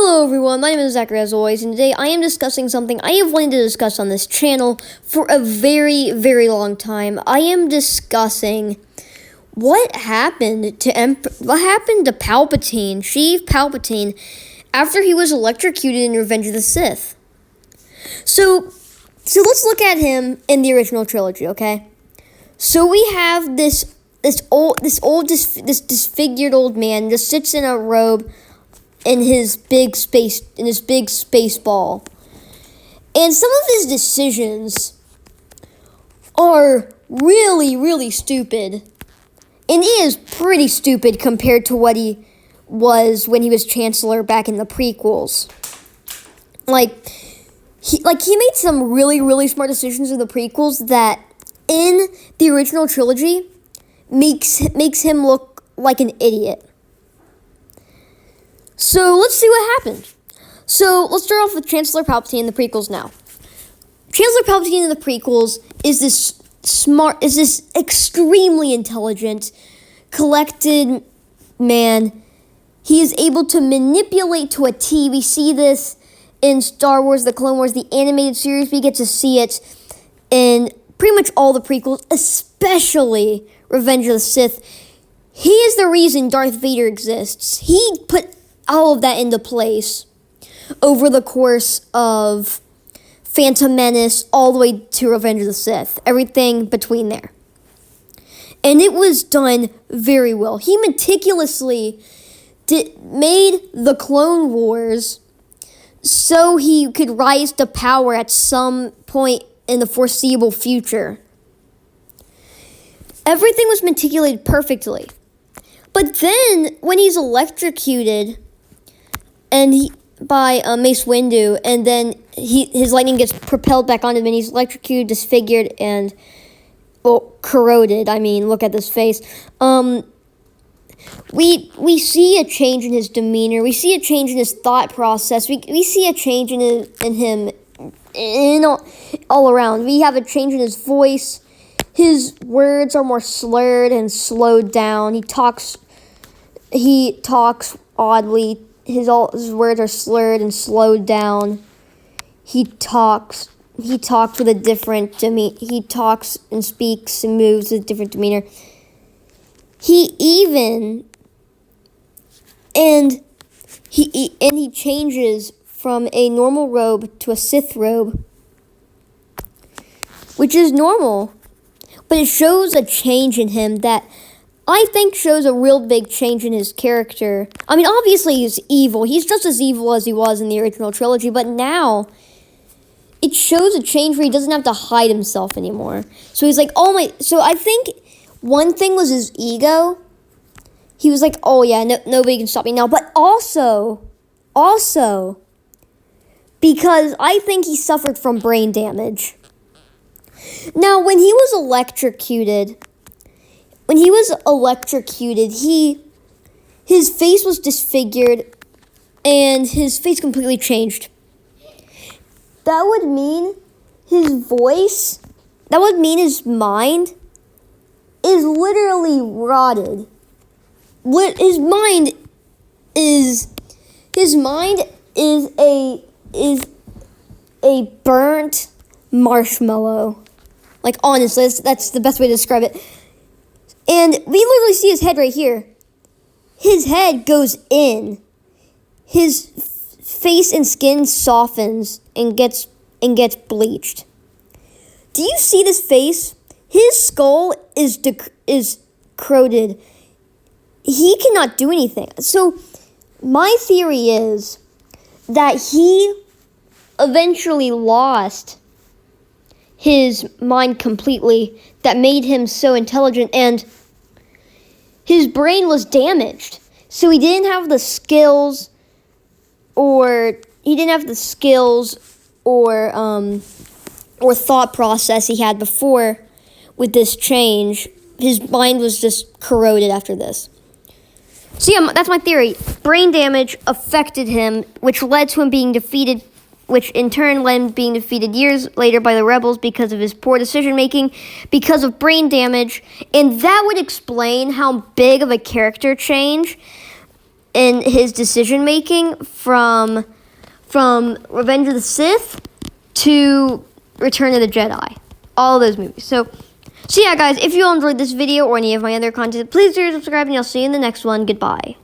Hello everyone, my name is Zachary as always, and today I am discussing something I have wanted to discuss on this channel for a very, very long time. I am discussing what happened to Palpatine, Chief Palpatine, after he was electrocuted in Revenge of the Sith. So let's look at him in the original trilogy, okay? So we have this disfigured old man just sits in a robe in his big space ball. And some of his decisions are really, really stupid. And he is pretty stupid compared to what he was when he was Chancellor back in the prequels. He made some really, really smart decisions in the prequels that in the original trilogy makes him look like an idiot. So let's see what happened. So let's start off with Chancellor Palpatine in the prequels now. Chancellor Palpatine in the prequels is this extremely intelligent, collected man. He is able to manipulate to a T. We see this in Star Wars, the Clone Wars, the animated series. We get to see it in pretty much all the prequels, especially Revenge of the Sith. He is the reason Darth Vader exists. He put all of that into place over the course of Phantom Menace all the way to Revenge of the Sith. Everything between there. And it was done very well. He meticulously made the Clone Wars so he could rise to power at some point in the foreseeable future. Everything was meticulated perfectly. But then, when he's electrocuted by Mace Windu, and then his lightning gets propelled back on him, and he's electrocuted, disfigured, and corroded. I mean, look at this face. We see a change in his demeanor. We see a change in his thought process. We see a change in him all around. We have a change in his voice. His words are more slurred and slowed down. He talks oddly. His words are slurred and slowed down. He talks with a different demeanor. He talks and speaks and moves with a different demeanor. He changes from a normal robe to a Sith robe, which is normal, but it shows a change in him that I think shows a real big change in his character. I mean, obviously he's evil. He's just as evil as he was in the original trilogy, but now it shows a change where he doesn't have to hide himself anymore. So he's like, so I think one thing was his ego. He was like, oh yeah, nobody can stop me now. But also, because I think he suffered from brain damage. Now, when he was electrocuted, his face was disfigured, and his face completely changed. That would mean his mind is literally rotted. His mind is a burnt marshmallow. Like, honestly, that's the best way to describe it. And we literally see his head right here. His head goes in. His face and skin softens and gets bleached. Do you see this face? His skull is corroded. He cannot do anything. So my theory is that he eventually lost his mind completely, that made him so intelligent, and his brain was damaged. So he didn't have the skills or thought process he had before with this change. His mind was just corroded after this. So yeah, that's my theory. Brain damage affected him, which led to him being defeated, which in turn led him being defeated years later by the rebels because of his poor decision-making, because of brain damage. And that would explain how big of a character change in his decision making from Revenge of the Sith to Return of the Jedi. All those movies. So yeah, guys, if you all enjoyed this video or any of my other content, please do subscribe, and I'll see you in the next one. Goodbye.